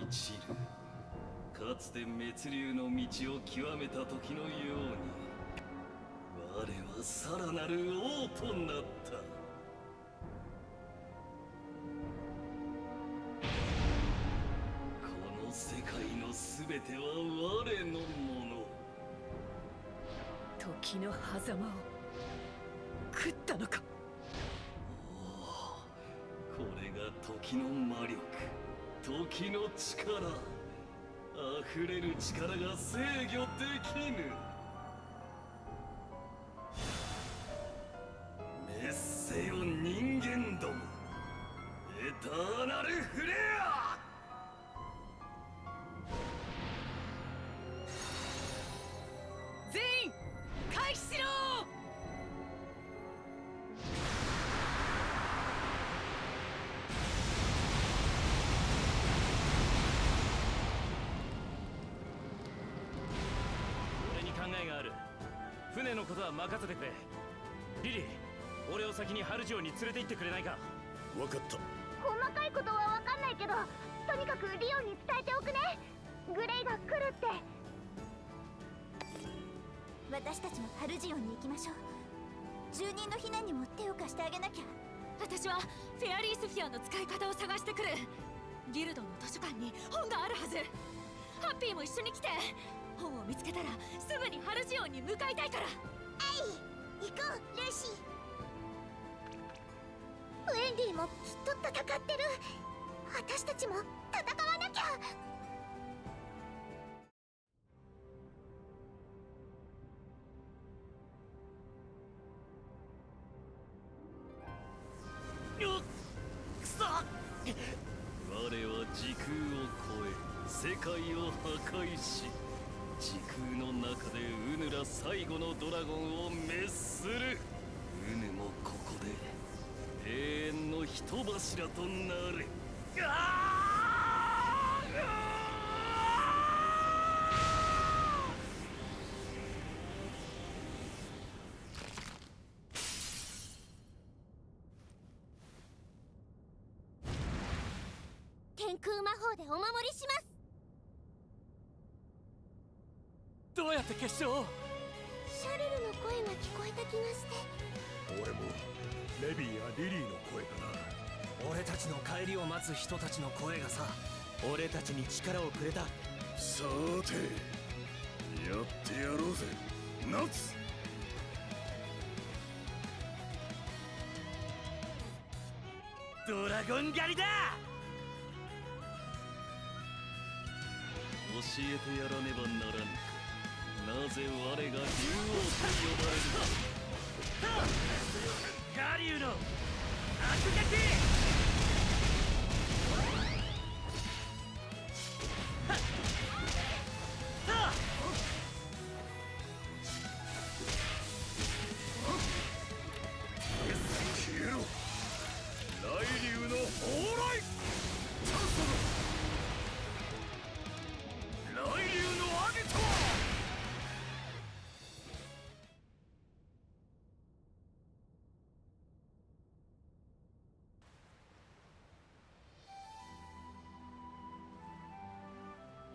ちる。かつて滅流の道を極めた時のように、我はさらなる王となった。この世界の全ては我のもの。時の狭間を食ったのか。これが時の魔力、時の力。溢れる力が制御できぬ。滅せよ人間ども、エターナルフレア。全員回避しろ。俺に考えがある。船のことは任せてくれ。リリー、俺を先にハルジオに連れて行ってくれないか。分かった。細かいことは分かんないけど、とにかくリオンに伝えておくね。グレイが来るって。私たちもハルジオンに行きましょう。住人の避難にも手を貸してあげなきゃ。私はフェアリースフィアの使い方を探してくる。ギルドの図書館に本があるはず。ハッピーも一緒に来て。本を見つけたらすぐにハルジオンに向かいたいから。行こうルーシー。ウェンディもきっと戦ってる。私たちも戦わなきゃ。くそ！我は時空を超え世界を破壊し、時空の中でウヌラ最後のドラゴンを滅する。ウヌもここで永遠の人柱となれ。天空魔法でお守りします。どうやって決勝を。シャルルの声が聞こえた気がして。俺もレビーやリリーの声かな。俺たちの帰りを待つ人たちの声がさ、俺たちに力をくれた。さーてやってやろうぜナツ。ドラゴン狩りだ。教えてやらねばならぬか。なぜ我が竜王と呼ばれるか。ガリュウの悪撃。消えろ雷竜の蓬莱。チャンスだ。雷竜のアギト。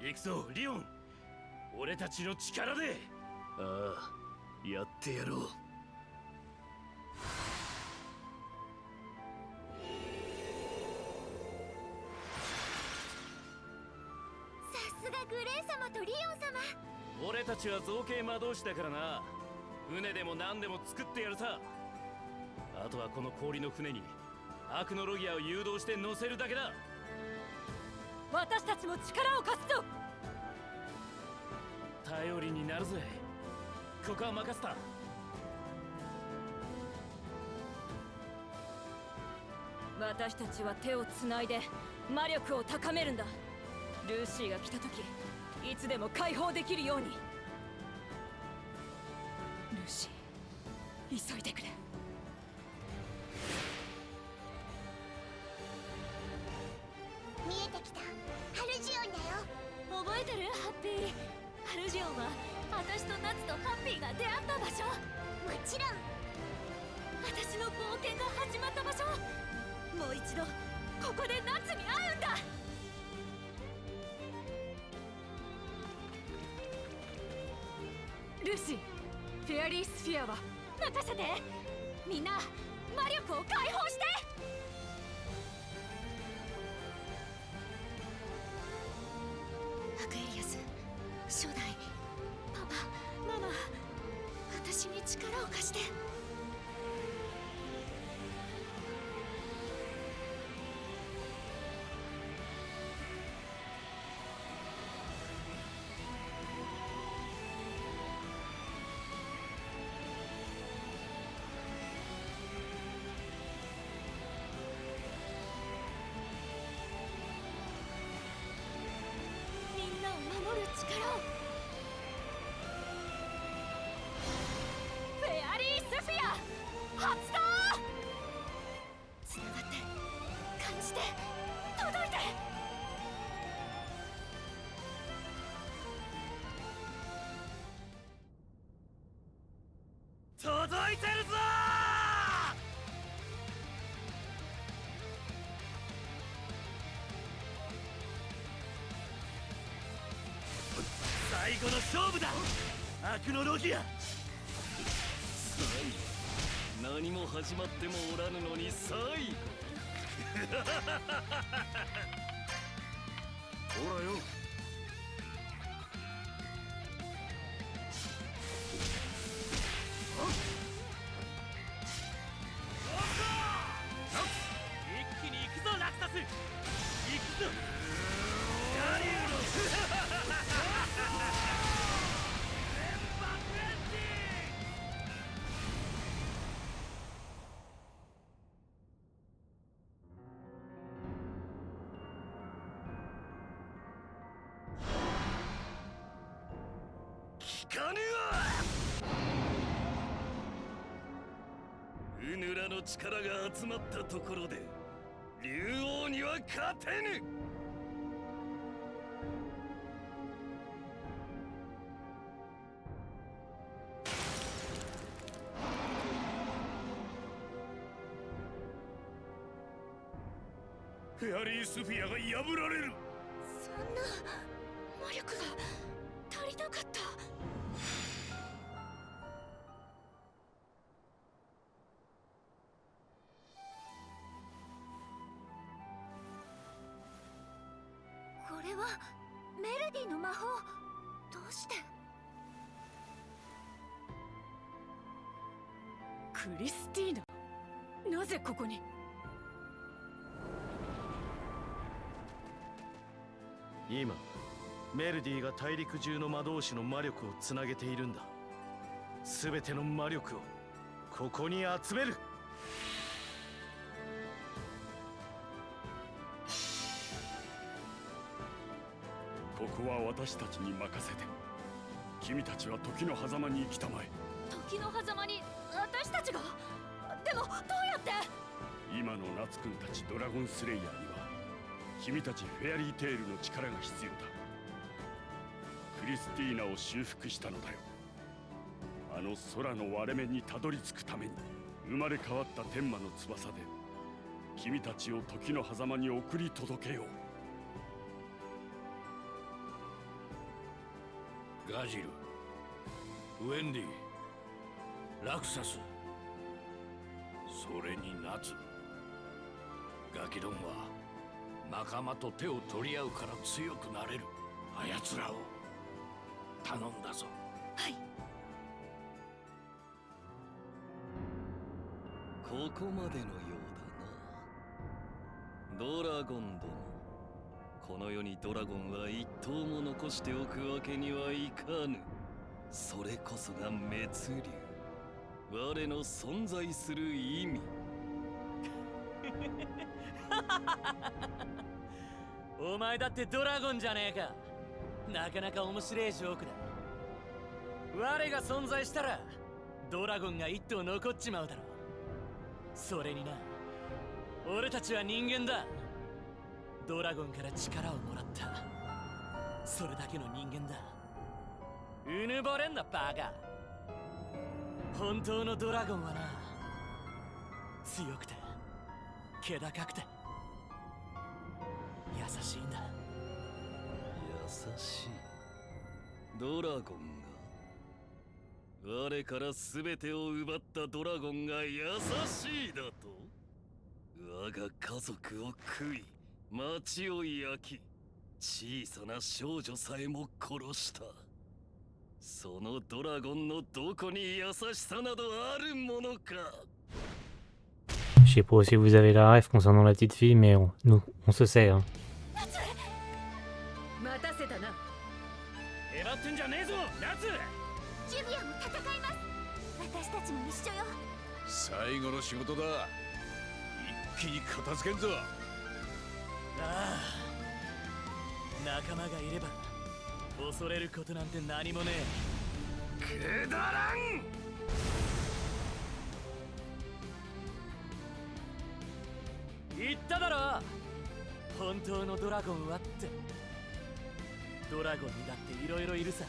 行くぞリオン、俺たちの力で。ああ、やってやろう。さすがグレイ様とリオン様。俺たちは造形魔導士だからな。船でも何でも作ってやるさ。あとはこの氷の船にアクノロギアを誘導して乗せるだけだ。私たちも力を貸すぞ。頼りになるぜ。ここは任せた。私たちは手をつないで魔力を高めるんだ。ルーシーが来た時いつでも解放できるように。ルーシー、急いでくれ。見えてきたハルジオンだよ。覚えてるハッピー。ハルジオンは私とナツとハッピーが出会った場所。もちろん。私の冒険が始まった場所。もう一度ここでナツに会うんだ。ルーシー、フェアリースフィアは任せて。みんな魔力を解放して。アクエリアス、初代、パパ、ママ、私に力を貸して。みんなを守る力を。フェアリースフィア発動。つながって、感じて、届いて。届いてるぞ最後の勝負だ、アクノロギア。何も始まってもおらぬのに最後。ほらよ、一気に行くぞラクサス、行くぞガリューの聞かぬわ。ウヌラの力が集まったところで竜王には勝てぬ。フェアリースフィアが破られる。そんな魔力が足りなかった。これはメルディの魔法。どうして。クリスティーナ、なぜここに。今メルディが大陸中の魔導士の魔力をつなげているんだ。全ての魔力をここに集める。ここは私たちに任せて。君たちは時の狭間に行きたまえ。時の狭間に私たちが。でもどうやって。今の夏君たちドラゴンスレイヤーには君たちフェアリーテールの力が必要だ。クリスティーナを修復したのだよ。あの空の割れ目にたどり着くために生まれ変わった天魔の翼で君たちを時の狭間に送り届けよう。ガジル、ウェンディ、ラクサス、それにナツ。ガキどもは仲間と手を取り合うから強くなれる。あやつらを頼んだぞ。はい。ここまでのようだな。ドラゴンども、この世にドラゴンは一頭も残しておくわけにはいかぬ。それこそが滅竜、我の存在する意味。お前だってドラゴンじゃねえか。なかなか面白いジョークだ。我が存在したらドラゴンが一頭残っちまうだろう。それにな、俺たちは人間だ。ドラゴンから力をもらった。それだけの人間だ。うぬぼれんなバカ。本当のドラゴンはな、強くて気高くて優しいんだ。優しいドラゴンが。我から全てを奪ったドラゴンが優しいだと。我が家族を食い、町を焼き、小さな少女さえも殺した。そのドラゴンのどこに優しさなどあるものか。 Je sais pas si vous avez la ref concernant la petite fille, mais on se sait. Hein. 待たせたな。えばってんじゃねえぞ夏。ジュビアも戦います。私たちも一緒よ。最後の仕事だ。一気に片付けんぞ。ああ、仲間がいれば恐れることなんて何もねえ。くだらん。言っただろ、本当のドラゴンはって。ドラゴンにだっていろいろいるさ。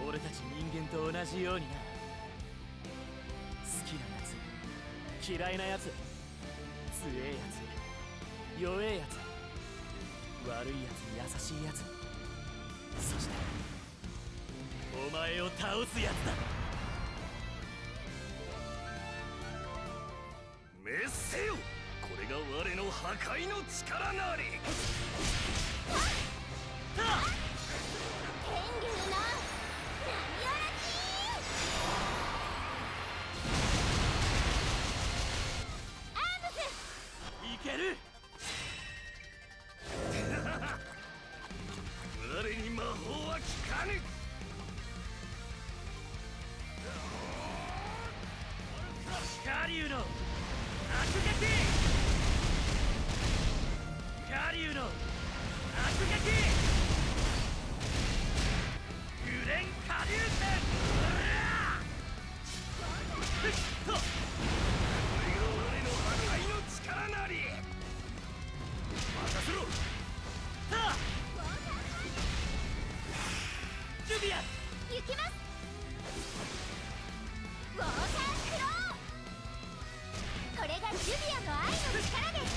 俺たち人間と同じようにな。好きなやつ、嫌いなやつ、強えやつ、弱えやつ、悪いやつ、優しいやつ、そしてお前を倒すやつだ。滅せよ。これが我の破壊の力なり。天竜の波嵐。アームス。いける。我に魔法は効かぬ。ガリュウの悪撃。ガリュウの悪撃。グレン下流線。これが我の破壊の力なり。任せろ。ジュビア。行きます。ウォータークロー。これがジュビアの愛の力です。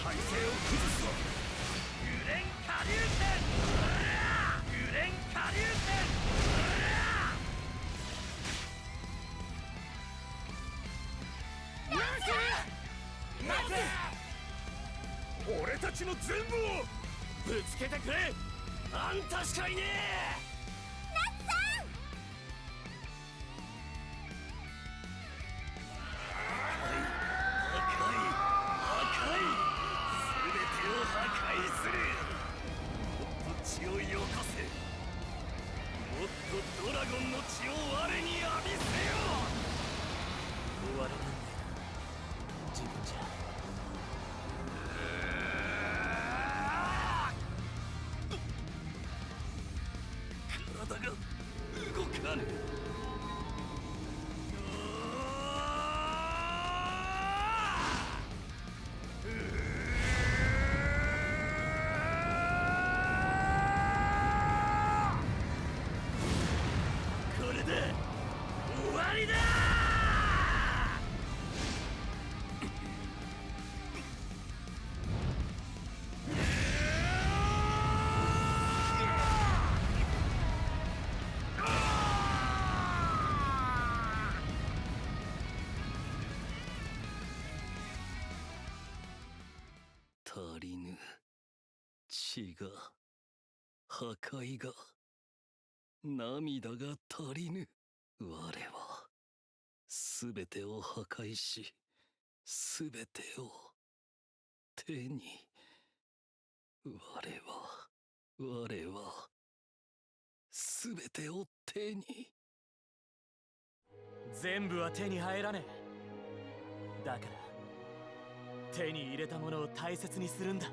体勢を崩すぞ。グレン下流線。グレン下流線。俺たちの全部をぶつけてくれ。あんたしかいねえ。血をよこせ。もっとドラゴンの血を我に浴びせよ。終われなんだよ、自分じゃ。体が動かぬ。これで終わりだ。足りぬ。血が、破壊が、涙が足りぬ。我は全てを破壊し、全てを手に。我は全てを手に。全部は手に入らねえ。だから手に入れたものを大切にするんだ。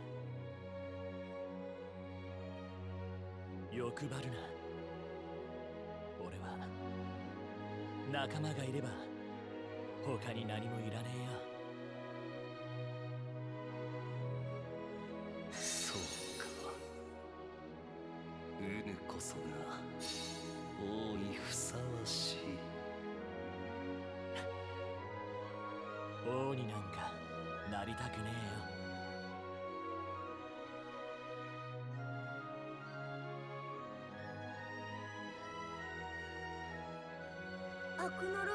欲張るな。俺は仲間がいれば他に何もいらねえよ。そうか。ウヌこそが王にふさわしい。王になんかなりたくねえよ。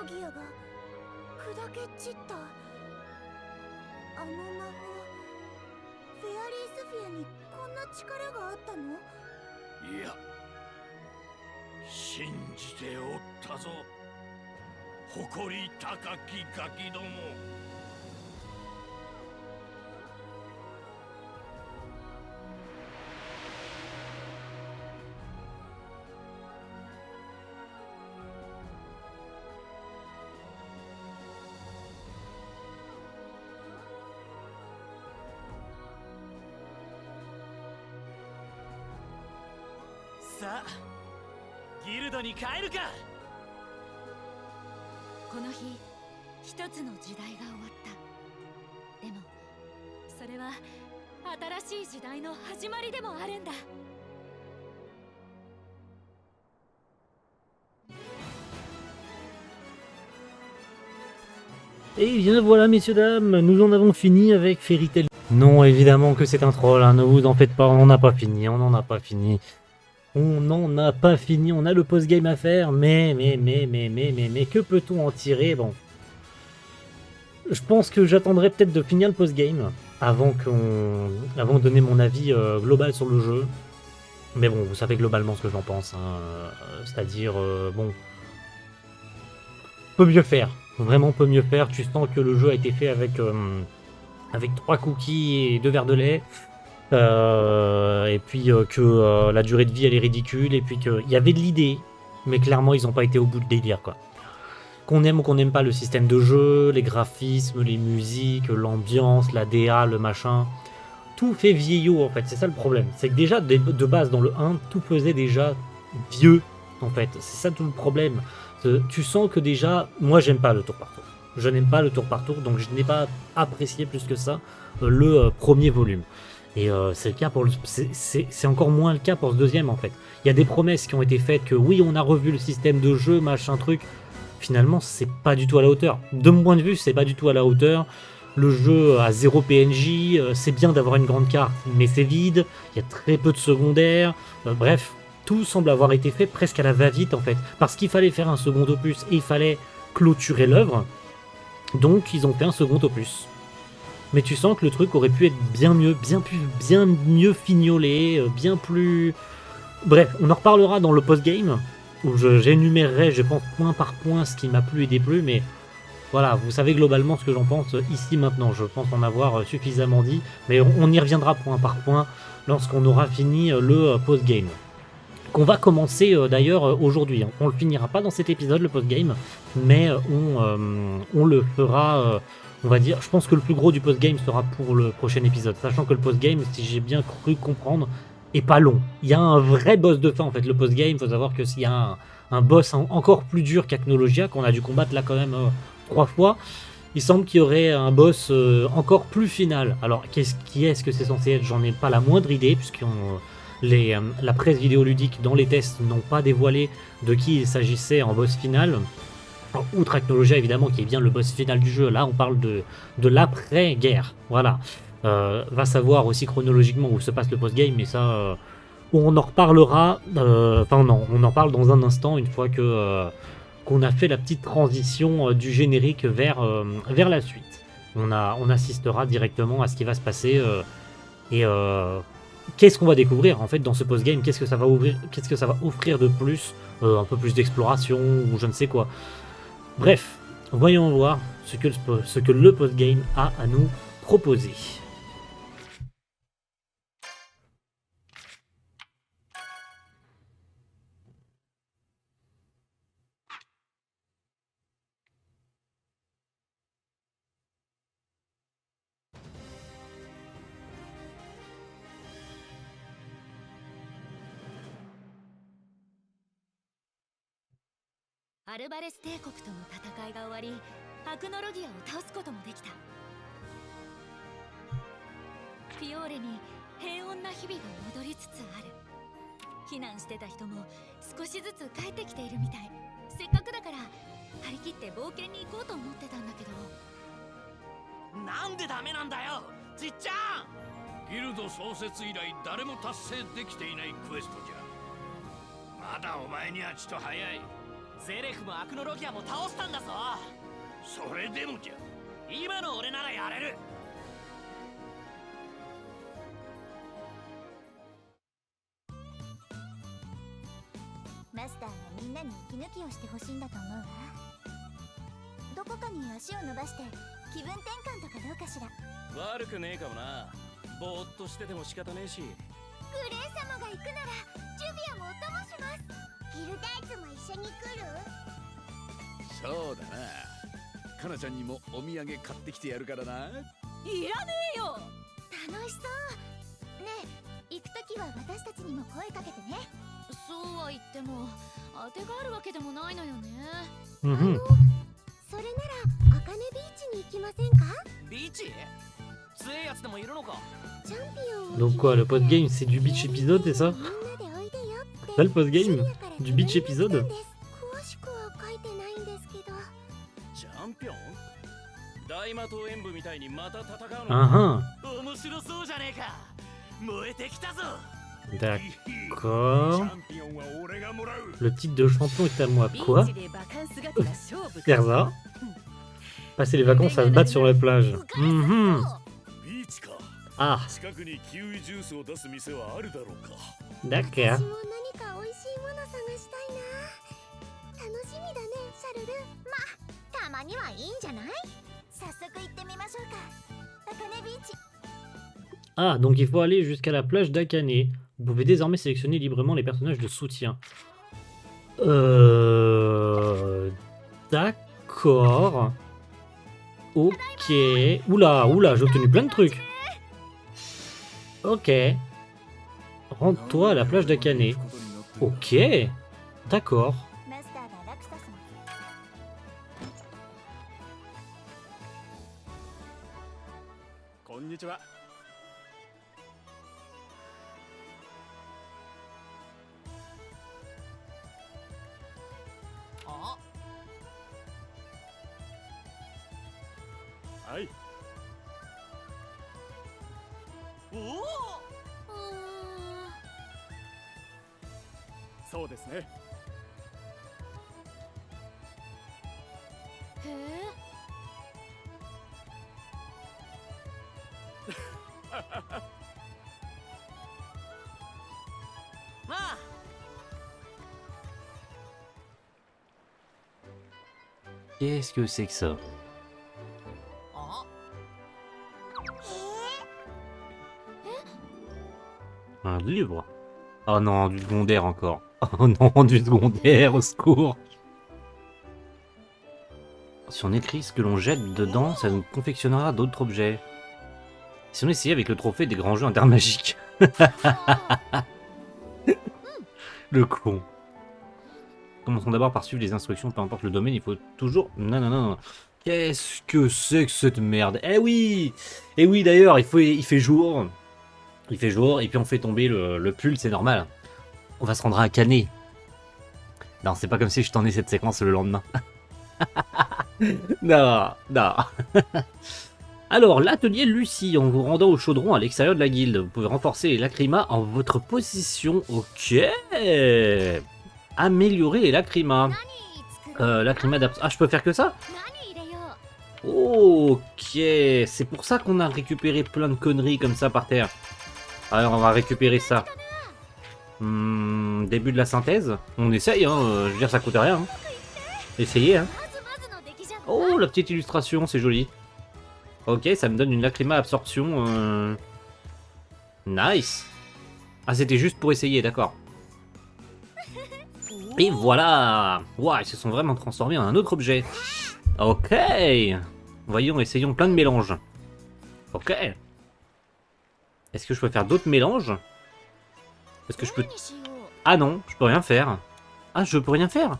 ロギアが砕け散った。あの魔法、フェアリースフィアにこんな力があったの？いや、信じておったぞ、誇り高きガキども。さあギルドに帰るか。この日一つの時代が終わった。でもそれは新しい時代の始まりでもあるんだ。Et bien voilà messieurs dames, nous en avons fini avec Fairy Tail. Non évidemment que c'est un troll, hein, ne vous en faites pas, on n'en a pas fini, on n'en a pas fini. On n'en a pas fini, on a le post-game à faire, mais que peut-on en tirer? Bon. Je pense que j'attendrai peut-être de finir le post-game avant de donner mon avis global sur le jeu. Mais bon, vous savez globalement ce que j'en pense, hein, c'est-à-dire, bon, peut mieux faire, vraiment peut mieux faire. Tu sens que le jeu a été fait avec 3 cookies et 2 verres de lait. Et puis que la durée de vie elle est ridicule, et puis qu'il y avait de l'idée, mais clairement ils n'ont pas été au bout de délire quoi. Qu'on aime ou qu'on n'aime pas le système de jeu, les graphismes, les musiques, l'ambiance, la DA, le machin, tout fait vieillot en fait, c'est ça le problème. C'est que déjà de base dans le 1, tout faisait déjà vieux en fait, c'est ça tout le problème. Tu sens que déjà, moi j'aime pas le tour par tour. Je n'aime pas le tour par tour, donc je n'ai pas apprécié plus que ça le premier volume. Et c'est le cas pour c'est encore moins le cas pour ce deuxième en fait. Il y a des promesses qui ont été faites que oui on a revu le système de jeu, machin truc. Finalement c'est pas du tout à la hauteur. De mon point de vue c'est pas du tout à la hauteur. Le jeu a 0 PNJ, c'est bien d'avoir une grande carte mais c'est vide, il y a très peu de secondaires, bref, tout semble avoir été fait presque à la va-vite en fait. Parce qu'il fallait faire un second opus et il fallait clôturer l'œuvre. Donc ils ont fait un second opus. Mais tu sens que le truc aurait pu être bien mieux, bien mieux fignolé, bien plus... Bref, on en reparlera dans le post-game, où j'énumérerai, je pense, point par point ce qui m'a plu et déplu, mais voilà, vous savez globalement ce que j'en pense ici maintenant. Je pense en avoir suffisamment dit, mais on y reviendra point par point lorsqu'on aura fini le post-game. Qu'on va commencer d'ailleurs aujourd'hui. On le finira pas dans cet épisode, le post-game, mais on le fera... on va dire, je pense que le plus gros du post-game sera pour le prochain épisode, sachant que le post-game, si j'ai bien cru comprendre, est pas long. Il y a un vrai boss de fin en fait, le post-game, il faut savoir que s'il y a un boss encore plus dur qu'Acnologia, qu'on a dû combattre là quand même 3 fois, il semble qu'il y aurait un boss encore plus final. Alors, est-ce que c'est censé être? J'en ai pas la moindre idée, puisque la presse vidéoludique dans les tests n'ont pas dévoilé de qui il s'agissait en boss final. Alors, outre Acnologia évidemment qui est bien le boss final du jeu, là on parle de l'après-guerre, voilà. Va savoir aussi chronologiquement où se passe le post-game, mais ça on en reparlera, enfin non, on en parle dans un instant une fois qu'on a fait la petite transition du générique vers la suite. On assistera directement à ce qui va se passer et qu'est-ce qu'on va découvrir en fait dans ce post-game, qu'est-ce que ça va offrir de plus, un peu plus d'exploration ou je ne sais quoi. Bref, voyons voir ce que le post-game a à nous proposer. アルバレス帝国との戦いが終わり、アクノロギアを倒すこともできた。フィオーレに平穏な日々が戻りつつある。避難してた人も少しずつ帰ってきているみたい。せっかくだから張り切って冒険に行こうと思ってたんだけど。なんでダメなんだよ、じっちゃん。ギルド創設以来誰も達成できていないクエストじゃ。まだお前にはちと早い。ゼレフもアクノロギアも倒したんだぞ。それでもじゃ。今の俺ならやれる。マスターがみんなに息抜きをしてほしいんだと思うわ。どこかに足を伸ばして気分転換とかどうかしら。悪くねえかもな。ぼーっとしてても仕方ねえし。グレン様が行くならジュビアもお供します。ギルダイツも一緒に来る？そうだな。カナちゃんにもお土産買ってきてやるからな。いらねえよ。楽しそう。ねえ、行くときは私たちにも声かけてね。そうは言っても当てがあるわけでもないのよね。Mhm. それならアカネビーチに行きませんか？ビーチ強いやつでもいるのか。チャンピオンを Donc quoi, le post-game c'est du beach épisode, c'est ça? みんなでおいでよって。 Ça le post-game シリアから du beach 手紙が来た épisode? んです。詳しくは書いてないんですけど。チャンピオン大魔党演舞みたいにまた戦うの Ah 面白そうじゃねえか。燃えてきたぞ。 ah, d'accord. チャンピオンは俺がもらう。 Le titre de champion est à moi. ビ Quoi? ーチでバカンスがてら勝負 Faire ça? Passer les vacances à se battre sur la plage. Mhm. ビーチか。 Ah, 近くにキウイジュースを出す店はあるだろうか。 d'accord. 私も何か美味しいもの探したいな。楽しみだね、シャルル。ま、たまにはいいんじゃない？早速行ってみましょうか。アカネビーチ。 Ah, donc il faut aller jusqu'à la plage d'Akane. Vous pouvez désormais sélectionner librement les personnages de soutien. D'accord. Ok. Oula, oula, j'ai obtenu plein de trucs. Ok. Rends-toi à la plage d'Akane. Ok. D'accord. マスターがラクサスの。こんにちは。あ、はい。おお。そうですね。へえ。まあ Qu'est-ce que c'est que ça? あ、 Un livre? Oh non, du secondaire encore. Oh non, du secondaire, au secours. Si on écrit ce que l'on jette dedans, ça nous confectionnera d'autres objets. Si on essayait avec le trophée des grands jeux intermagiques. Le con. Commençons d'abord par suivre les instructions, peu importe le domaine, il faut toujours... Non, non, non, non. Qu'est-ce que c'est que cette merde? Eh oui! Eh oui, d'ailleurs, il fait jour. Il fait jour, et puis on fait tomber le pull, c'est normal. On va se rendre à Akane. Non, c'est pas comme si je t'en ai cette séquence le lendemain. Non, non. Alors, l'atelier Lucie, en vous rendant au chaudron à l'extérieur de la guilde, vous pouvez renforcer les lacrymas en votre position. Ok. Améliorer les lacrymas. Lacryma d'absorption. Ah, je peux faire que ça? 何入れよう。 Ok. C'est pour ça qu'on a récupéré plein de conneries comme ça par terre. Alors, on va récupérer ça. Début de la synthèse. On essaye, hein. Je veux dire, ça coûte rien. Hein. Essayez, hein. まずまずの出来じゃない。 Oh, la petite illustration, c'est joli. Ok, ça me donne une lacryma absorption. Nice. Ah, c'était juste pour essayer, d'accord. Et voilà. Ouah, ils se sont vraiment transformés en un autre objet. Ok. Voyons, essayons plein de mélanges. Ok. Est-ce que je peux faire d'autres mélanges? Est-ce que je peux... 何にしよう。 Ah non, je peux rien faire. Ah, je peux rien faire.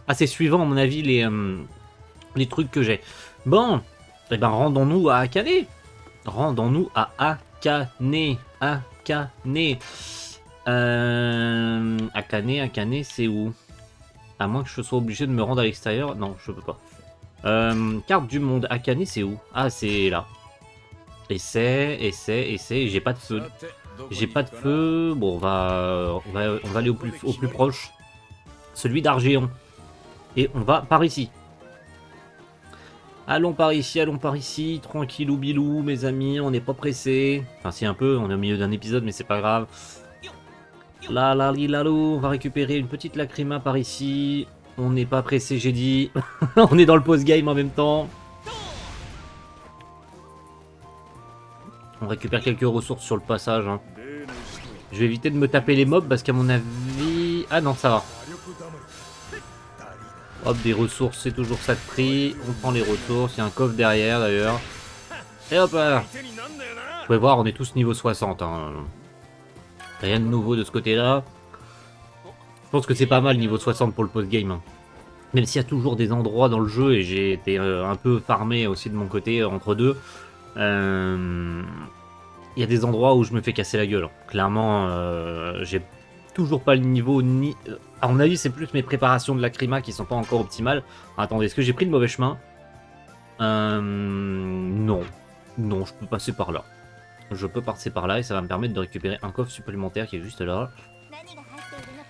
Ah, c'est suivant, à mon avis, les trucs que j'ai. Bon. Eh ben, rendons-nous à Akane. Rendons-nous à Akane. Akane. Akane, c'est où? À moins que je sois obligé de me rendre à l'extérieur. Non, je peux pas. Carte du monde. Akane, c'est où? Ah, c'est là. Essai. J'ai pas de feu. J'ai pas de feu. Bon, on va aller au plus proche. Celui d'Argéon. Et on va par ici. Allons par ici, tranquillou bilou, mes amis, on n'est pas pressé. Enfin, si un peu, on est au milieu d'un épisode, mais c'est pas grave. Là, là, lalo, on va récupérer une petite lacryma par ici. On n'est pas pressé, j'ai dit. On est dans le post-game en même temps. On récupère quelques ressources sur le passage. Hein. Je vais éviter de me taper les mobs parce qu'à mon avis... Ah non, ça va. Hop, des ressources, c'est toujours ça de prix. On prend les ressources, il y a un coffre derrière d'ailleurs. Et hop là. Vous pouvez voir, on est tous niveau 60. Hein. Rien de nouveau de ce côté-là. Je pense que c'est pas mal niveau 60 pour le post-game. Hein. Même s'il y a toujours des endroits dans le jeu, et j'ai été un peu farmé aussi de mon côté entre deux. Il y a des endroits où je me fais casser la gueule. Clairement, j'ai toujours pas le niveau ni... À mon avis, c'est plus mes préparations de lacryma qui sont pas encore optimales. Attendez, est-ce que j'ai pris le mauvais chemin? Non. Non, je peux passer par là. Je peux passer par là et ça va me permettre de récupérer un coffre supplémentaire qui est juste là.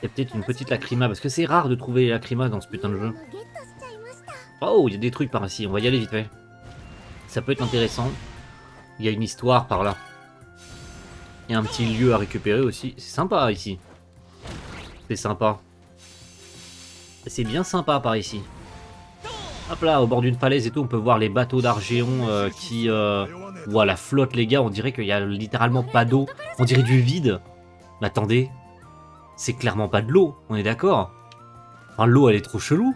Et peut-être une petite lacryma, parce que c'est rare de trouver les lacrymas dans ce putain de jeu. Oh, il y a des trucs par ici, on va y aller vite fait. Ça peut être intéressant. Il y a une histoire par là. Il y a un petit lieu à récupérer aussi. C'est sympa ici. C'est sympa. C'est bien sympa par ici. Hop là, au bord d'une falaise et tout, on peut voir les bateaux d'Argéon qui... Ouah, la flotte, les gars, on dirait qu'il y a littéralement pas d'eau. On dirait du vide. Mais attendez. C'est clairement pas de l'eau, on est d'accord? Enfin, l'eau, elle est trop chelou.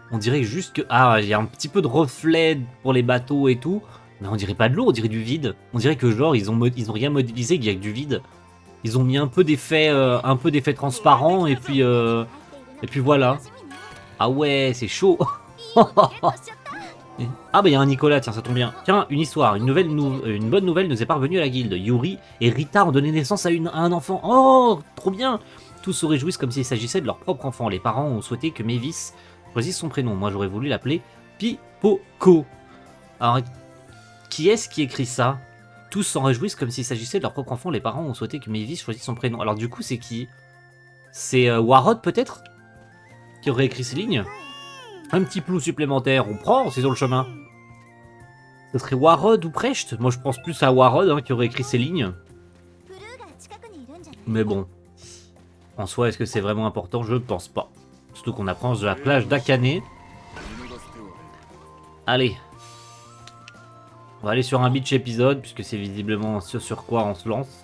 On dirait juste que... Ah, il y a un petit peu de reflet pour les bateaux et tout. Mais on dirait pas de l'eau, on dirait du vide. On dirait que genre, ils ont rien modélisé, qu'il y a que du vide. Ils ont mis un peu d'effets transparents et puis voilà. Ah ouais, c'est chaud. Ah bah il y a un Nicolas, tiens, ça tombe bien. Tiens, une histoire, une bonne nouvelle nous est parvenue à la guilde. Yuri et Rita ont donné naissance à un enfant. Oh, trop bien. Tous se réjouissent comme s'il s'agissait de leur propre enfant. Les parents ont souhaité que Mavis choisisse son prénom. Moi j'aurais voulu l'appeler Pipoko. Alors, qui est-ce qui écrit ça? Tous s'en réjouissent comme s'il s'agissait de leur propre enfant. Les parents ont souhaité que Mavis choisisse son prénom. Alors du coup, c'est qui? C'est Warrod peut-être? Qui aurait écrit ces lignes? Un petit plou supplémentaire, on prend, c'est sur le chemin. Ce serait Warrod ou Precht? Moi je pense plus à Warrod hein, qui aurait écrit ces lignes. Mais bon. En soi, est-ce que c'est vraiment important? Je pense pas. Surtout qu'on approche de la plage d'Akane. Allez. On va aller sur un beach épisode, puisque c'est visiblement ce sur quoi on se lance.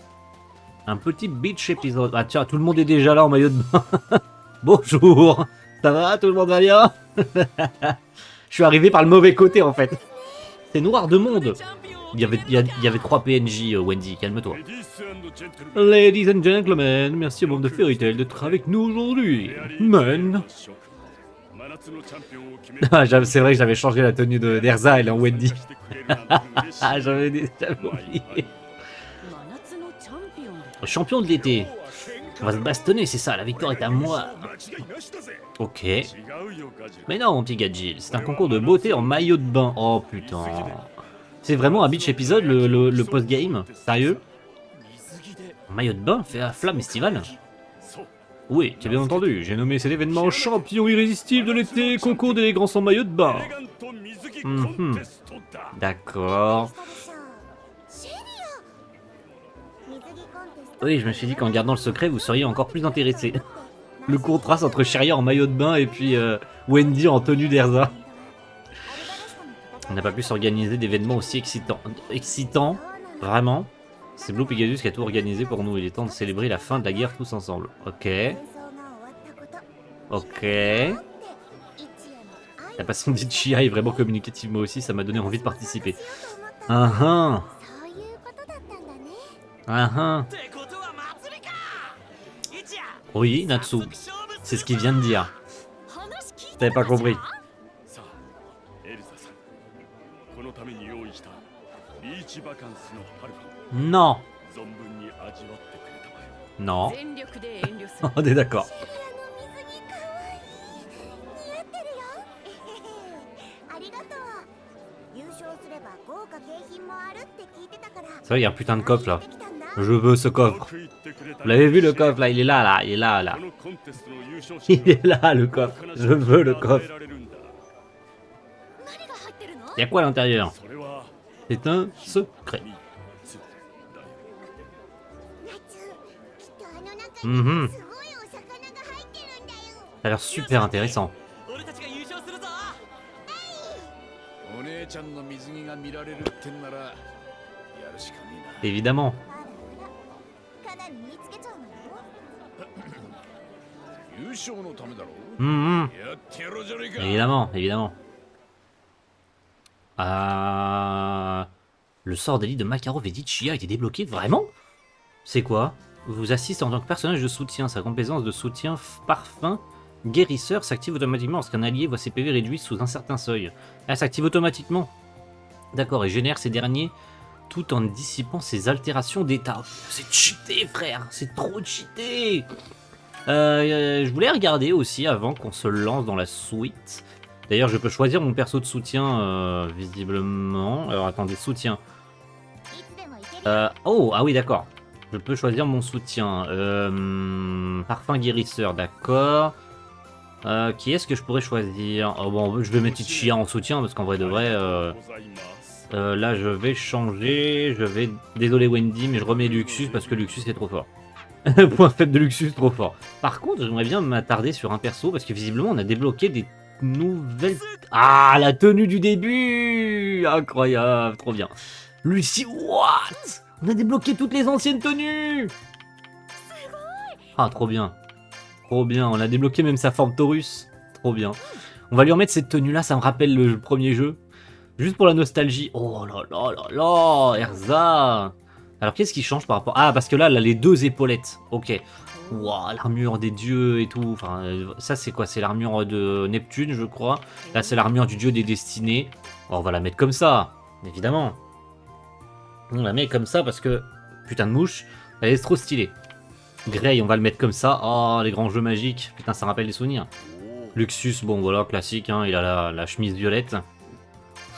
Un petit beach épisode. Ah tiens, tout le monde est déjà là en maillot de bain. Bonjour. Ça va? Tout le monde va bien? Je suis arrivé par le mauvais côté en fait. C'est noir de monde. Il y avait 3 PNJ, Wendy, calme-toi. Ladies and gentlemen, merci au monde de Fairy Tail d'être avec nous aujourd'hui. Man. C'est vrai que j'avais changé la tenue d'Erza, elle est en Wendy. J'avais oublié. Champion de l'été. On va se bastonner, c'est ça, la victoire est à moi. Ok. Mais non, mon petit Gadgil, c'est un concours de beauté en maillot de bain. Oh putain. C'est vraiment un beach épisode, le post-game? Sérieux? Maillot de bain fait à flamme estivale? Oui, tu as bien entendu, j'ai nommé cet événement champion irrésistible de l'été, concours d'élégance en maillot de bain. D'accord. Oui, je me suis dit qu'en gardant le secret, vous seriez encore plus intéressé. Le contraste entre Cheria en maillot de bain et puis Wendy en tenue d'Erza. On n'a pas pu s'organiser d'événements aussi excitants, vraiment. C'est Blue Pegasus qui a tout organisé pour nous. Il est temps de célébrer la fin de la guerre tous ensemble. Ok. Ok. La passion d'Ichiya est vraiment communicative, moi aussi, ça m'a donné envie de participer. Oui, Natsu. C'est ce qu'il vient de dire. T'avais pas compris. Non. Non. On est d'accord. C'est vrai, il y a un putain de coffre là. Je veux ce coffre. Vous l'avez vu le coffre là, il est là, il est là. Il est là le coffre. Je veux le coffre. Il y a quoi à l'intérieur? C'est un secret. Mhm. Ça a l'air super intéressant. お姉ちゃんの水着が見られるってんならやるしかねえな。 Évidemment. かなり見つけちゃうわよ。優勝のためだろ。 Mhm. やってやろうじゃねえか。 Évidemment, évidemment. Le sort d'Eli de Makarov et d'Ichiya a été débloqué, vraiment? C'est quoi? Vous assiste en tant que personnage de soutien. Sa compétence de soutien parfum guérisseur s'active automatiquement lorsqu'un allié voit ses PV réduits sous un certain seuil. Elle s'active automatiquement. D'accord, et génère ces derniers tout en dissipant ses altérations d'état. C'est cheaté, frère. C'est trop cheaté. Je voulais regarder aussi avant qu'on se lance dans la suite. D'ailleurs, je peux choisir mon perso de soutien, visiblement. Alors, attendez, soutien. Oh, ah oui, d'accord. Je peux choisir mon soutien. Parfum guérisseur, d'accord. Qui est-ce que je pourrais choisir? Oh, bon, je vais mettre Ichiya en soutien, parce qu'en vrai de vrai... là, je vais changer. Désolé, Wendy, mais je remets Luxus, parce que Luxus est trop fort. Point faible de Luxus, trop fort. Par contre, j'aimerais bien m'attarder sur un perso, parce que visiblement, on a débloqué des nouvelles... Ah, la tenue du début! Incroyable, trop bien. Lucie, what? On a débloqué toutes les anciennes tenues! Ah, trop bien. Trop bien, on a débloqué même sa forme Taurus. Trop bien. On va lui remettre cette tenue-là, ça me rappelle le premier jeu. Juste pour la nostalgie. Oh là là là là, Erza. Alors, qu'est-ce qui change par rapport... Ah, parce que là, elle a les deux épaulettes. Ok. Waouh, l'armure des dieux et tout. Enfin, ça, c'est quoi? C'est l'armure de Neptune, je crois. Là, c'est l'armure du dieu des destinées. Oh, on va la mettre comme ça, évidemment. On la met comme ça parce que... Putain de mouche, elle est trop stylée. Grey, on va le mettre comme ça. Oh, les grands jeux magiques. Putain, ça rappelle des souvenirs. Luxus, bon, voilà, classique. Hein, il a la chemise violette.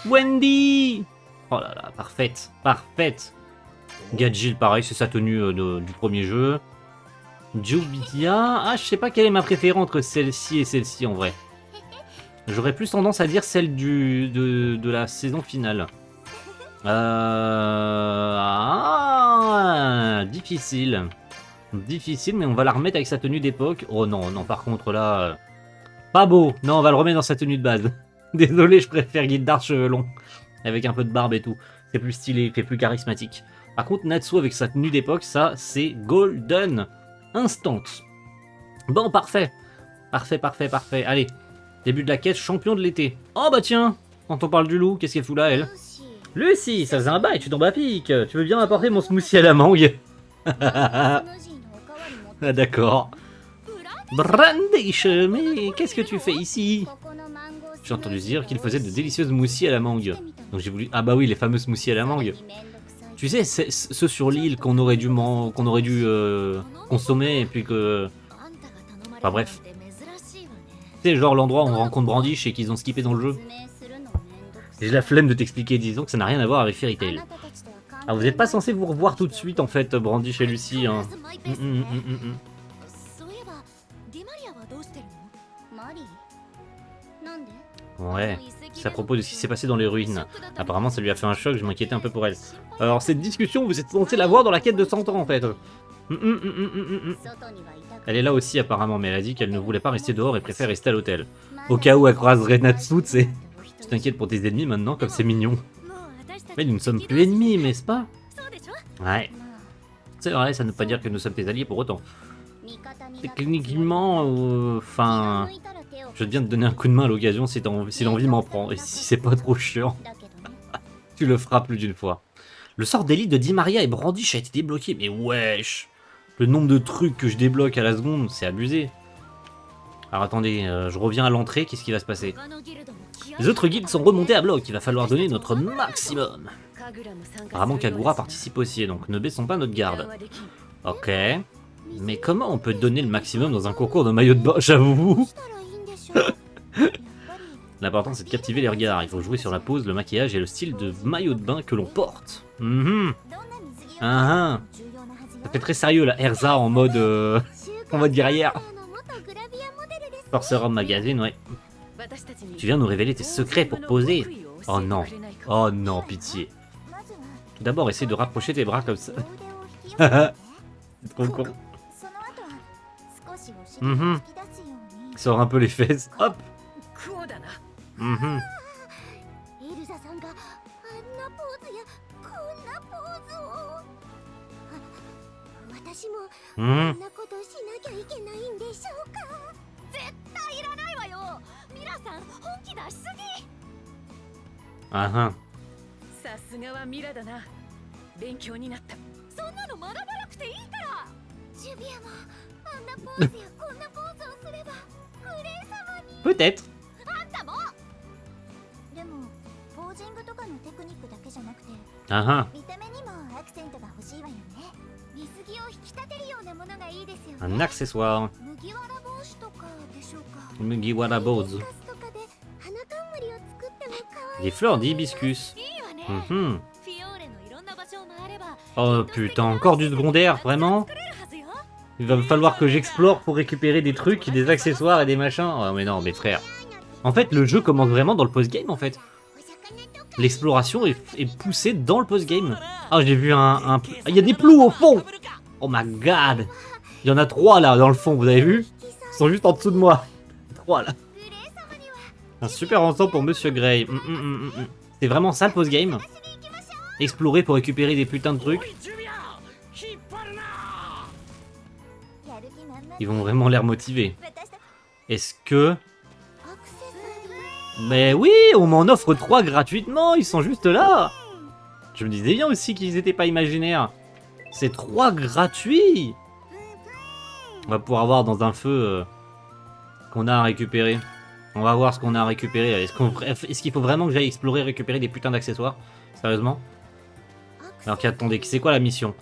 Wendy! Oh là là, parfaite. Parfaite. Gadjil, pareil, c'est sa tenue du premier jeu. Jubia, ah, je sais pas quelle est ma préférée entre celle-ci et celle-ci en vrai. J'aurais plus tendance à dire celle de la saison finale. Difficile. Difficile, mais on va la remettre avec sa tenue d'époque. Oh non, non, par contre là... pas beau. Non, on va le remettre dans sa tenue de base. Désolé, je préfère Guildard cheveux longs. Avec un peu de barbe et tout. C'est plus stylé, il fait plus charismatique. Par contre, Natsu avec sa tenue d'époque, ça, c'est golden. Instant. Bon, parfait. Parfait, parfait, parfait. Allez, début de la quête, champion de l'été. Oh bah tiens, quand on parle du loup, qu'est-ce qu'elle fout là, elle? Lucie, ça faisait un bail, tu tombes à pic. Tu veux bien m'apporter mon smoothie à la mangue? Ah d'accord. Brandish, mais qu'est-ce que tu fais ici? J'ai entendu dire qu'il faisait de délicieuses moussis à la mangue. Donc j'ai voulu... Ah bah oui, les fameux smoothies à la mangue. Tu sais, ceux sur l'île qu'on aurait dû, consommer et puis que... Enfin bref. C'est genre l'endroit où on rencontre Brandish et qu'ils ont skippé dans le jeu. J'ai la flemme de t'expliquer, disons que ça n'a rien à voir avec Fairy Tail. Alors vous n'êtes pas censé vous revoir tout de suite en fait, Brandish et Lucie. Hein. Ouais, c'est à propos de ce qui s'est passé dans les ruines. Apparemment ça lui a fait un choc, je m'inquiétais un peu pour elle. Alors cette discussion, vous êtes censé la voir dans la quête de 100 ans en fait. Elle est là aussi apparemment, mais elle a dit qu'elle ne voulait pas rester dehors et préfère rester à l'hôtel. Au cas où elle croiserait Natsu, tu sais. Tu t'inquiètes pour tes ennemis maintenant, comme c'est mignon. Mais nous ne sommes plus ennemis, n'est-ce pas? Ouais. C'est vrai, ça ne veut pas dire que nous sommes tes alliés pour autant. Techniquement, enfin... je viens de donner un coup de main à l'occasion si l'envie m'en prend. Et si c'est pas trop chiant, tu le feras plus d'une fois. Le sort d'élite de Di Maria et Brandish a été débloqué, mais wesh! Le nombre de trucs que je débloque à la seconde, c'est abusé. Alors attendez, je reviens à l'entrée, qu'est-ce qui va se passer? Les autres guildes sont remontés à bloc, il va falloir donner notre maximum. Apparemment Kagura participe aussi, donc ne baissons pas notre garde. Ok. Mais comment on peut donner le maximum dans un concours de maillot de bain, j'avoue? L'important c'est de captiver les regards, il faut jouer sur la pose, le maquillage et le style de maillot de bain que l'on porte. Ça fait très sérieux là, Erza en mode guerrière. Sorcerer Magazine, ouais. Tu viens nous révéler tes secrets pour poser. Oh non, oh non, pitié. Tout d'abord, essaie de rapprocher tes bras comme ça. C'est trop con. Sors un peu les fesses, hop. エルザさんがあんなポーズやこんなポーズを私もこんなことしなきゃいけないんでしょうか。絶対いらないわよ。ミラさん本気出しすぎ。Ah さすがはミラだな。勉強になった。そんなの学ばなくていいから。ジュビアもあんなポーズやこんなポーズをすればグレイ様に。 Peut-être. あんたも。でもポージングとかのテクニックだけじゃなくて Ah 見た目にもアクセントが欲しいわよね。水着を引き立てるようなものがいいですよね。 Un accessoire. 麦わら帽子とかでしょうか。 Mugiwara Boz. カスとかで花冠を作っても可愛い。 Des fleurs d'hibiscus. いいわね。 Mhm. フィオーレのいろんな場所を回れば。 Oh putain, encore du secondaire, vraiment? 作れるはずよ。 Il va me falloir que j'explore pour récupérer des trucs, des accessoires et des machins. Oh mais non, mais frère. En fait, le jeu commence vraiment dans le post-game en fait. L'exploration est poussée dans le post-game. Ah, j'ai vu un... Il y a des plots au fond. Oh my god. Il y en a 3 là, dans le fond, vous avez vu? Ils sont juste en dessous de moi. 3 là. Un super ensemble pour Monsieur Grey. C'est vraiment ça le post-game? Explorer pour récupérer des putains de trucs. Ils vont vraiment l'air motivés. Est-ce que... Mais oui, on m'en offre 3 gratuitement, ils sont juste là. Je me disais bien aussi qu'ils étaient pas imaginaires. C'est 3 gratuits. On va pouvoir voir dans un feu qu'on a à récupérer. On va voir ce qu'on a à récupérer. Est-ce qu'il faut vraiment que j'aille explorer et récupérer des putains d'accessoires? Sérieusement? Alors qu'attendez, c'est quoi la mission?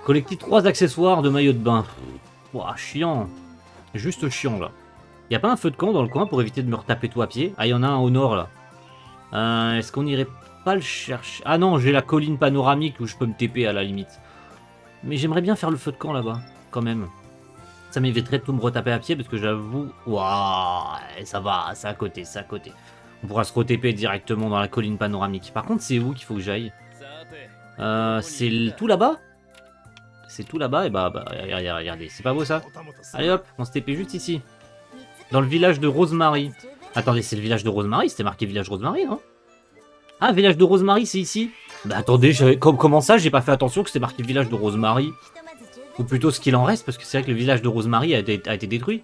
Collecter 3 accessoires de maillot de bain. Ouah, chiant. Juste chiant là. Y'a pas un feu de camp dans le coin pour éviter de me retaper tout à pied? Ah, il y en a un au nord là. Est-ce qu'on irait pas le chercher? Ah non, j'ai la colline panoramique où je peux me TP à la limite. Mais j'aimerais bien faire le feu de camp là-bas, quand même. Ça m'éviterait de tout me retaper à pied parce que j'avoue... Waouh, ça va, c'est à côté, c'est à côté. On pourra se re-TP directement dans la colline panoramique. Par contre, c'est où qu'il faut que j'aille? C'est tout là-bas? C'est tout là-bas? Et bah, regardez, c'est pas beau ça? Allez hop, on se TP juste ici. Dans le village de Rosemary. Attendez, c'est le village de Rosemary? C'était marqué village Rosemary, non? Ah, village de Rosemary, c'est ici? Bah attendez, comment ça, j'ai pas fait attention que c'était marqué village de Rosemary? Ou plutôt ce qu'il en reste, parce que c'est vrai que le village de Rosemary a été détruit.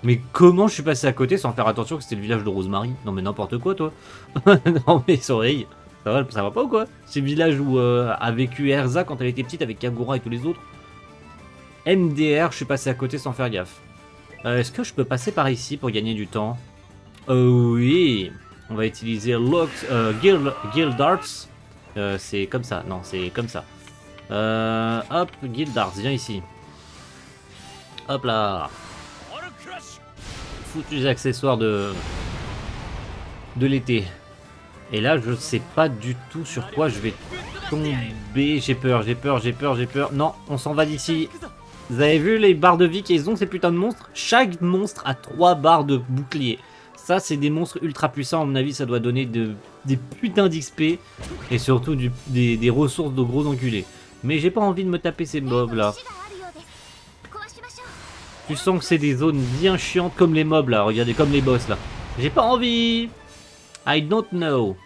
Mais comment je suis passé à côté sans faire attention que c'était le village de Rosemary? Non mais n'importe quoi, toi. Non mais soleil, ça va pas ou quoi? C'est le village où a vécu Erza quand elle était petite avec Kagura et tous les autres. MDR, je suis passé à côté sans faire gaffe. Est-ce que je peux passer par ici pour gagner du temps? Oui. On va utiliser Guild Arts. C'est comme ça. Non, c'est comme ça. Hop, Guild Arts, viens ici. Hop là. Foutus accessoires de l'été. Et là, je sais pas du tout sur quoi je vais tomber. J'ai peur. Non, on s'en va d'ici. Vous avez vu les barres de vie qu'ils ont, ces putains de monstres? Chaque monstre a 3 barres de bouclier. Ça, c'est des monstres ultra puissants. À mon avis, ça doit donner des putains d'XP. Et surtout des ressources de gros enculés. Mais j'ai pas envie de me taper ces mobs là. Tu sens que c'est des zones bien chiantes comme les mobs là. Regardez, comme les boss là. J'ai pas envie. I don't know.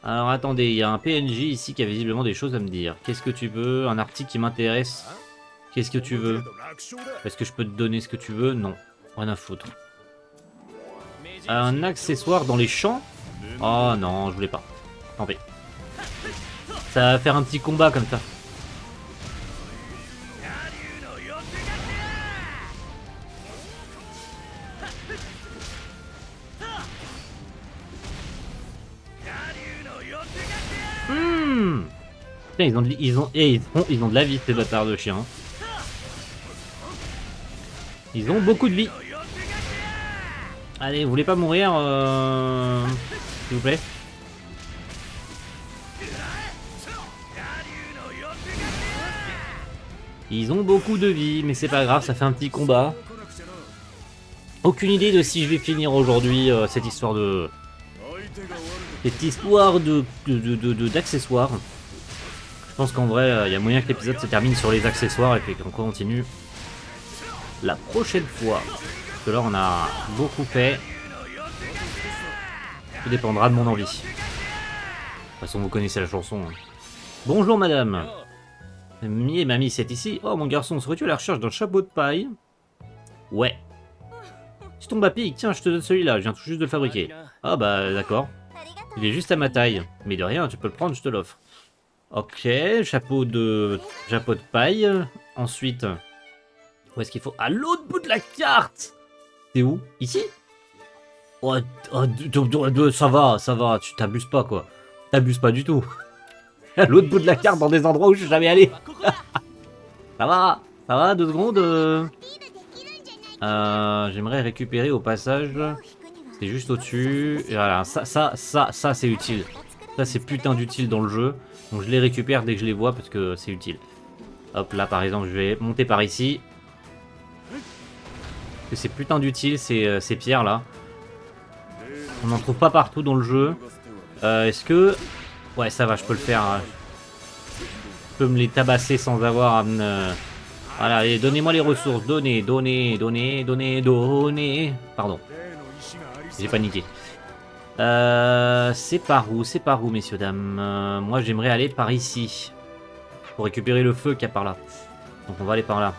Alors attendez, il y a un PNJ ici qui a visiblement des choses à me dire. Qu'est-ce que tu veux? Un article qui m'intéresse. Qu'est-ce que tu veux? Est-ce que je peux te donner ce que tu veux? Non. Rien à foutre. Un accessoire dans les champs? Oh non, je voulais pas. Tant pis. Ça va faire un petit combat comme ça. Putain, ils ont de la vie ces bâtards de chiens. Ils ont beaucoup de vie. Allez, vous voulez pas mourir s'il vous plaît? Ils ont beaucoup de vie, mais c'est pas grave, ça fait un petit combat. Aucune idée de si je vais finir aujourd'hui cette histoire de... d'accessoires. Je pense qu'en vrai, il y a moyen que l'épisode se termine sur les accessoires et puis qu'on continue la prochaine fois. Parce que là, on a beaucoup fait. Tout dépendra de mon envie. De toute façon, vous connaissez la chanson. Hein. Bonjour madame. Mamie, c'est ici. Oh mon garçon, serais-tu à la recherche d'un chapeau de paille? Ouais. Tu tombes à pic, tiens, je te donne celui-là, je viens tout juste de le fabriquer. Ah bah d'accord. Il est juste à ma taille. Mais de rien, tu peux le prendre, je te l'offre. Ok, chapeau de paille. Ensuite, où est-ce qu'il faut? À l'autre bout de la carte. C'est où? Ici? Oh, ça va, tu t'abuses pas quoi. T'abuses pas du tout. À l'autre bout de la carte, dans des endroits où je suis jamais allé. Ça va, 2 secondes. J'aimerais récupérer au passage. C'est juste au-dessus. Et voilà, ça c'est utile. Ça c'est putain d'utile dans le jeu. Donc je les récupère dès que je les vois parce que c'est utile. Hop, là par exemple, je vais monter par ici. C'est putain d'utile ces pierres là. On n'en trouve pas partout dans le jeu. Est-ce que... Ouais, ça va, je peux le faire. Je peux me les tabasser sans avoir à me... Voilà, allez, donnez-moi les ressources. Donnez. Pardon. J'ai paniqué. C'est par où, messieurs, dames? Moi, j'aimerais aller par ici. Pour récupérer le feu qu'il y a par là. Donc, on va aller par là.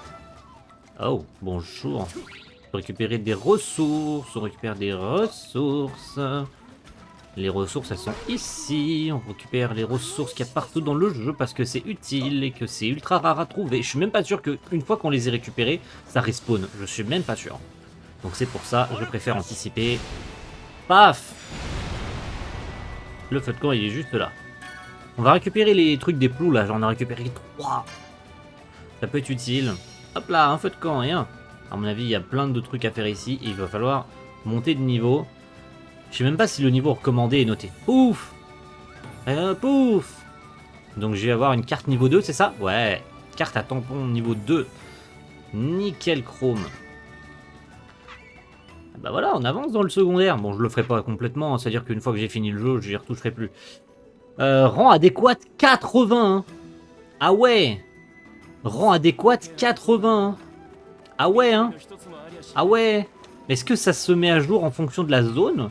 Oh, bonjour. On peut récupérer des ressources. On récupère des ressources. Les ressources, elles sont ici. On récupère les ressources qu'il y a partout dans le jeu parce que c'est utile et que c'est ultra rare à trouver. Je suis même pas sûr qu'une fois qu'on les ait récupérés, ça respawn. Je suis même pas sûr. Donc c'est pour ça, je préfère anticiper. Paf! Le feu de camp, il est juste là. On va récupérer les trucs des plots, là. J'en ai récupéré 3. Ça peut être utile. Hop là, un feu de camp et un. À mon avis, il y a plein de trucs à faire ici. Et il va falloir monter de niveau. Je sais même pas si le niveau recommandé est noté. Pouf! Pouf! Donc je vais avoir une carte niveau 2, c'est ça? Ouais. Carte à tampon niveau 2. Nickel chrome. Bah voilà, on avance dans le secondaire. Bon, je le ferai pas complètement. C'est-à-dire qu'une fois que j'ai fini le jeu, je n'y retoucherai plus. Rang adéquat 80. Ah ouais! Rang adéquat 80. Ah ouais, hein? Ah ouais! Est-ce que ça se met à jour en fonction de la zone?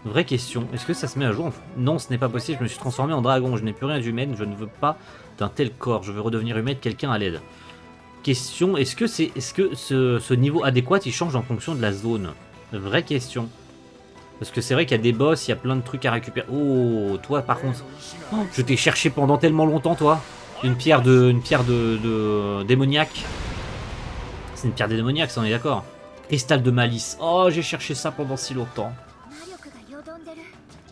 Vraie question. Est-ce que ça se met à jour? Non, ce n'est pas possible. Je me suis transformé en dragon. Je n'ai plus rien d'humaine. Je ne veux pas d'un tel corps. Je veux redevenir humaine. Quelqu'un à l'aide. Question. Est-ce que ce niveau adéquat, il change en fonction de la zone? Vraie question. Parce que c'est vrai qu'il y a des boss, il y a plein de trucs à récupérer. Oh, toi par contre. Oh, je t'ai cherché pendant tellement longtemps, toi. Une pierre de démoniaque. C'est une pierre de démoniaque, ça on est d'accord. Cristal de malice. Oh, j'ai cherché ça pendant si longtemps.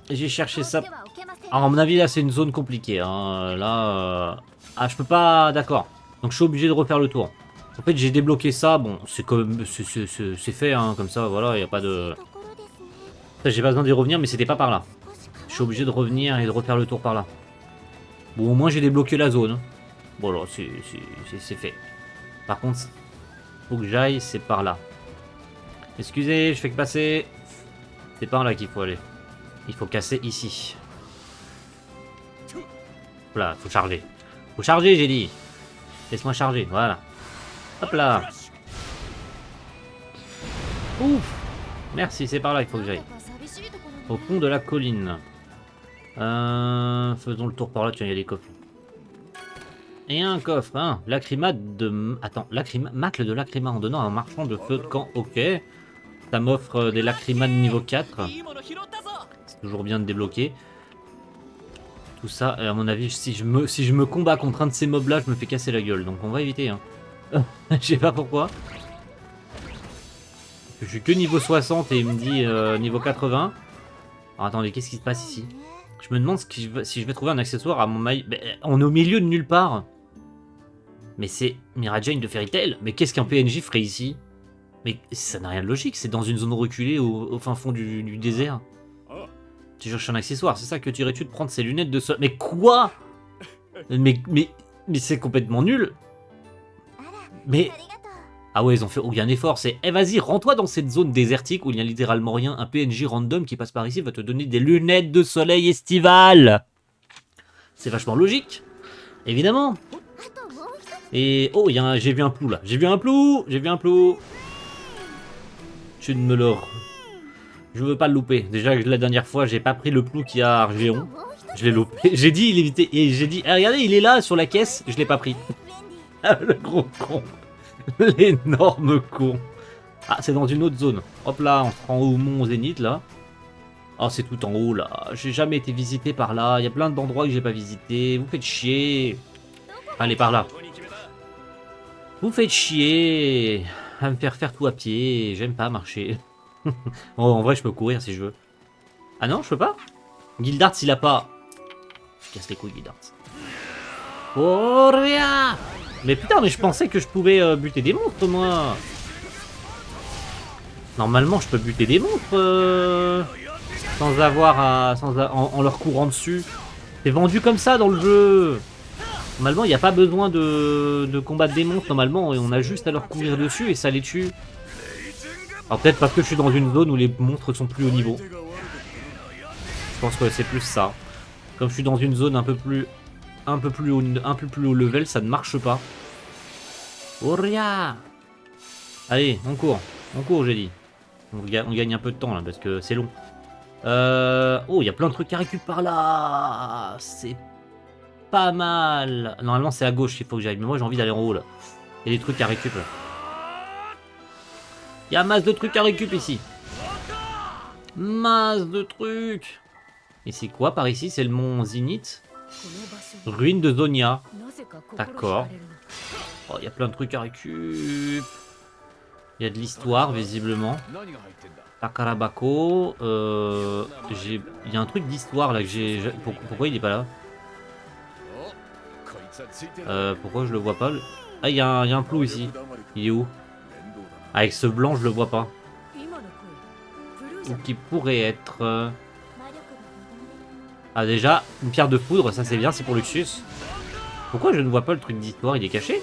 J'ai cherché ça. Alors, à mon avis, là, c'est une zone compliquée. Hein. Là, ah, je peux pas. D'accord. Donc, je suis obligé de refaire le tour. En fait, j'ai débloqué ça. Bon, c'est comme. C'est fait, hein, comme ça. Voilà, il n'y a pas de. J'ai pas besoin d'y revenir, mais c'était pas par là. Je suis obligé de revenir et de refaire le tour par là. Bon, au moins, j'ai débloqué la zone. Bon, là, c'est fait. Par contre, faut que j'aille, c'est par là. Excusez, je fais que passer. C'est par là qu'il faut aller. Il faut casser ici. Voilà, faut charger. Faut charger, j'ai dit. Laisse-moi charger, voilà. Hop là. Ouf. Merci, c'est par là qu'il faut que j'aille. Au pont de la colline. Faisons le tour par là, tiens, il y a des coffres. Et un coffre, hein. Lacrymate de... Attends, macle de lacryma en donnant un marchand de feu de camp, ok. Ça m'offre des lacrymas de niveau 4. C'est toujours bien de débloquer. Tout ça, à mon avis, si je me combats contre un de ces mobs là, je me fais casser la gueule. Donc on va éviter. Hein. Je sais pas pourquoi. Je suis que niveau 60 et il me dit niveau 80. Alors attendez, qu'est-ce qui se passe ici? Je me demande si je vais trouver un accessoire à mon mail. On est au milieu de nulle part. Mais c'est Mira Jane de Fairy Tail. Mais qu'est-ce qu'un PNJ ferait ici? Mais ça n'a rien de logique, c'est dans une zone reculée au fin fond du désert. Tu cherches un accessoire, c'est ça que tu irais-tu de prendre ces lunettes de soleil? Mais quoi? Mais c'est complètement nul. Mais... Ah ouais, ils ont fait aucun effort, c'est eh vas-y, rends-toi dans cette zone désertique où il n'y a littéralement rien, un PNJ random qui passe par ici va te donner des lunettes de soleil estivales. C'est vachement logique, évidemment. Et oh, j'ai vu un plou là, j'ai vu un plou. Tu ne me le... Je veux pas le louper. Déjà la dernière fois, j'ai pas pris le plou qui a Argéon. Je l'ai loupé. J'ai dit il évitait et j'ai dit regardez, il est là sur la caisse, je l'ai pas pris. Le gros con. L'énorme con. Ah, c'est dans une autre zone. Hop là, on se rend au mont Zénith là. Oh, c'est tout en haut là. J'ai jamais été visité par là. Il y a plein d'endroits que j'ai pas visité. Vous faites chier. Allez, par là. Vous faites chier à me faire tout à pied. J'aime pas marcher. Oh, en vrai, je peux courir si je veux. Ah non, je peux pas. Gildarts, il a pas. Je casse les couilles, Gildarts. Oh, rien. Mais putain, mais je pensais que je pouvais buter des monstres, moi. Normalement, je peux buter des monstres sans avoir à... en leur courant dessus. C'est vendu comme ça dans le jeu. Normalement, il n'y a pas besoin de combattre des monstres. Normalement, on a juste à leur courir dessus et ça les tue. Alors peut-être parce que je suis dans une zone où les monstres sont plus haut niveau. Je pense que c'est plus ça. Comme je suis dans une zone un peu plus haut level, ça ne marche pas. Oria. Allez, on court j'ai dit. On gagne un peu de temps là parce que c'est long. Oh, il y a plein de trucs à récupérer par là. C'est pas mal. Normalement c'est à gauche qu'il faut que j'aille, mais moi j'ai envie d'aller en haut là. Il y a des trucs à récupérer. Il y a masse de trucs à récupérer ici. Masse de trucs. Et c'est quoi par ici? C'est le mont Zénith. Ruine de Zonia. D'accord. Oh, il y a plein de trucs à récupérer. Il y a de l'histoire visiblement. Takarabako. Il y a un truc d'histoire là que j'ai... Pourquoi il est pas là? Pourquoi je le vois pas? Ah, il y a un plou ici. Il est où? Avec ce blanc, je le vois pas. Ou qui pourrait être... Ah déjà, une pierre de poudre, ça c'est bien, c'est pour Luxus. Pourquoi je ne vois pas le truc d'histoire? Il est caché?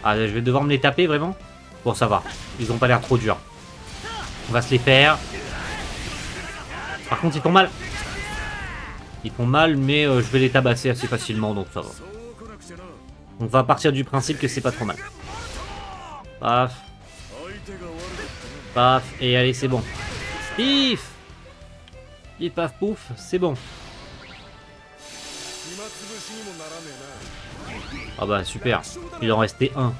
Ah, je vais devoir me les taper vraiment? Bon, ça va. Ils ont pas l'air trop durs. On va se les faire. Par contre, ils font mal. Ils font mal, mais je vais les tabasser assez facilement, donc ça va. On va partir du principe que c'est pas trop mal. Paf. Paf. Et allez, c'est bon. Pif. Pif, paf, pouf. C'est bon. Ah bah super. Il en restait un.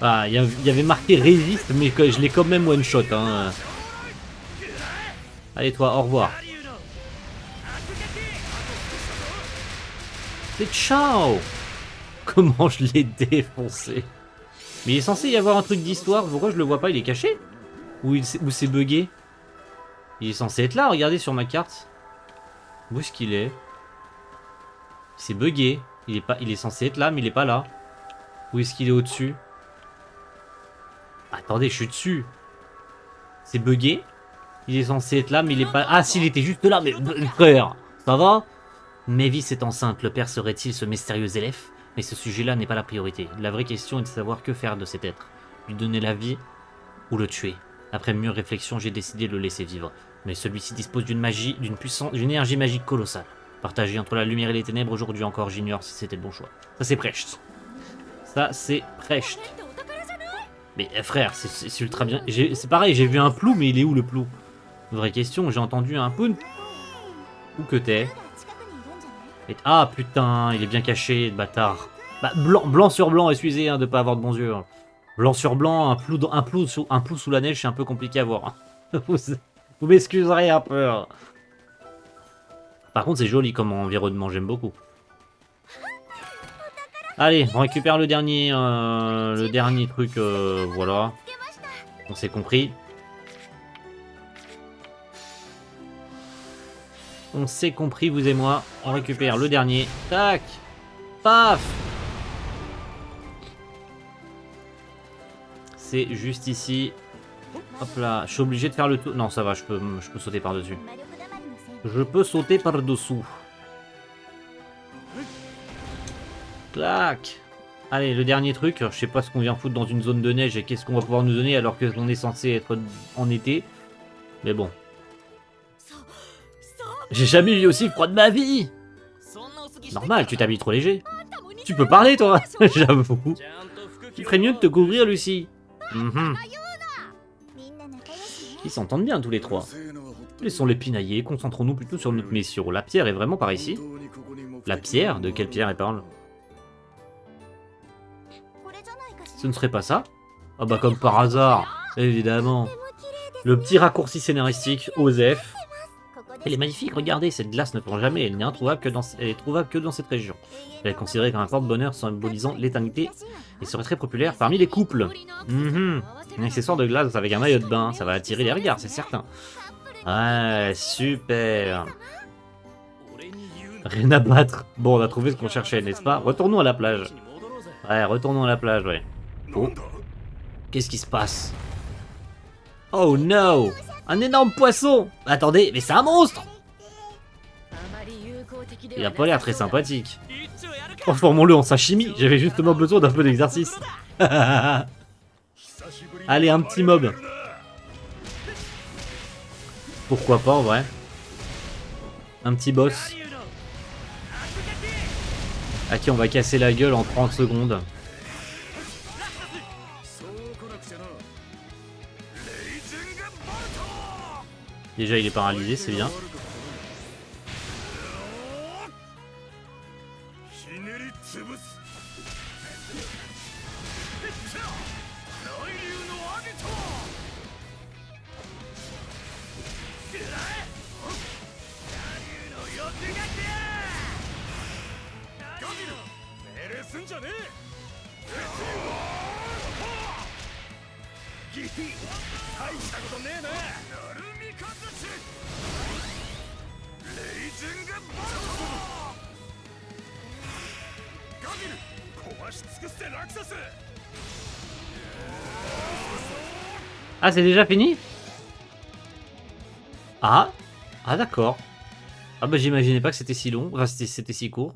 Ah, il y avait marqué résiste, mais je l'ai quand même one shot. Hein. Allez toi, au revoir. C'est ciao. Comment je l'ai défoncé. Mais il est censé y avoir un truc d'histoire. Pourquoi je le vois pas? Il est caché? Ou c'est bugué? Il est censé être là, regardez sur ma carte. Où est-ce qu'il est? C'est bugué. Il est censé être là, mais il est pas là. Où est-ce qu'il est au-dessus? Attendez, je suis dessus. C'est bugué. Il est censé être là, mais il est pas... Ah, s'il était juste là, mais frère, ça va? Mavis est enceinte, le père serait-il ce mystérieux élève? Mais ce sujet-là n'est pas la priorité. La vraie question est de savoir que faire de cet être. Lui donner la vie ou le tuer. Après mûre réflexion, j'ai décidé de le laisser vivre. Mais celui-ci dispose d'une magie, d'une énergie magique colossale. Partagée entre la lumière et les ténèbres, aujourd'hui encore, j'ignore si c'était le bon choix. Ça c'est Precht. Ça c'est Precht. Mais frère, c'est ultra bien. C'est pareil, j'ai vu un plou, mais il est où le plou? Vraie question, j'ai entendu un poun. Où que t'es? Ah putain, il est bien caché, le bâtard. Bah, blanc sur blanc, excusez de pas avoir de bons yeux. Hein. Blanc sur blanc, un plou sous la neige, c'est un peu compliqué à voir. Hein. Vous m'excuserez un peu. Hein. Par contre, c'est joli comme environnement, j'aime beaucoup. Allez, on récupère le dernier truc, voilà. On s'est compris. On s'est compris, vous et moi. On récupère le dernier. Tac. Paf. C'est juste ici. Hop là, je suis obligé de faire le tour. Non, ça va, je peux sauter par-dessus. Je peux sauter par-dessous. Clac. Allez, le dernier truc. Je sais pas ce qu'on vient foutre dans une zone de neige et qu'est-ce qu'on va pouvoir nous donner alors qu'on est censé être en été. Mais bon. J'ai jamais eu aussi froid de ma vie. Normal, tu t'habilles trop léger. Tu peux parler, toi. J'avoue. Il ferait mieux de te couvrir, Lucie. Ils s'entendent bien tous les trois. Laissons-les pinailler, concentrons-nous plutôt sur notre mission. La pierre est vraiment par ici? La pierre? De quelle pierre elle parle? Ce ne serait pas ça? Ah bah comme par hasard, évidemment. Le petit raccourci scénaristique, Osef. Elle est magnifique, regardez, cette glace ne prend jamais, elle n'est introuvable que dans, elle est trouvable que dans cette région. Elle est considérée comme un porte-bonheur symbolisant l'éternité et serait très populaire parmi les couples. Un accessoire de glace avec un maillot de bain, ça va attirer les regards, c'est certain. Ouais, super. Rien à battre. Bon, on a trouvé ce qu'on cherchait, n'est-ce pas? Retournons à la plage. Ouais, retournons à la plage, ouais. Oh. Qu'est-ce qui se passe? Oh no! Un énorme poisson! Attendez, mais c'est un monstre! Il a pas l'air très sympathique. Transformons-le en sashimi, j'avais justement besoin d'un peu d'exercice. Allez, un petit mob. Pourquoi pas en vrai? Un petit boss. À qui on va casser la gueule en 30 secondes. Déjà il est paralysé, c'est bien. Ah, c'est déjà fini? Ah. Ah, d'accord. Ah bah j'imaginais pas que c'était si long, enfin c'était si court.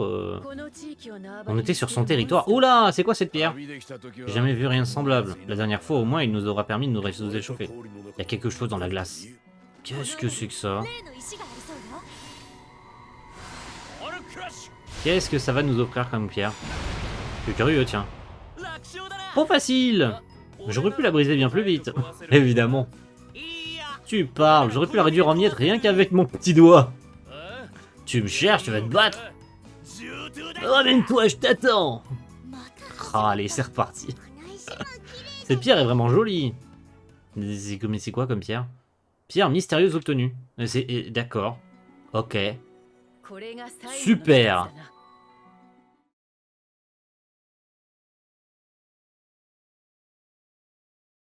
On était sur son territoire. Oula, c'est quoi cette pierre? J'ai jamais vu rien de semblable. La dernière fois au moins il nous aura permis de nous échauffer. Il y a quelque chose dans la glace. Qu'est-ce que c'est que ça? Qu'est-ce que ça va nous offrir comme pierre? Je suis curieux, tiens. Trop facile! J'aurais pu la briser bien plus vite. Évidemment. Tu parles, j'aurais pu la réduire en miettes rien qu'avec mon petit doigt. Tu me cherches, tu vas te battre. Ramène-toi, je t'attends. Ah, allez, c'est reparti. Cette pierre est vraiment jolie. C'est quoi comme pierre? Pierre mystérieuse obtenue. D'accord. Ok. Super.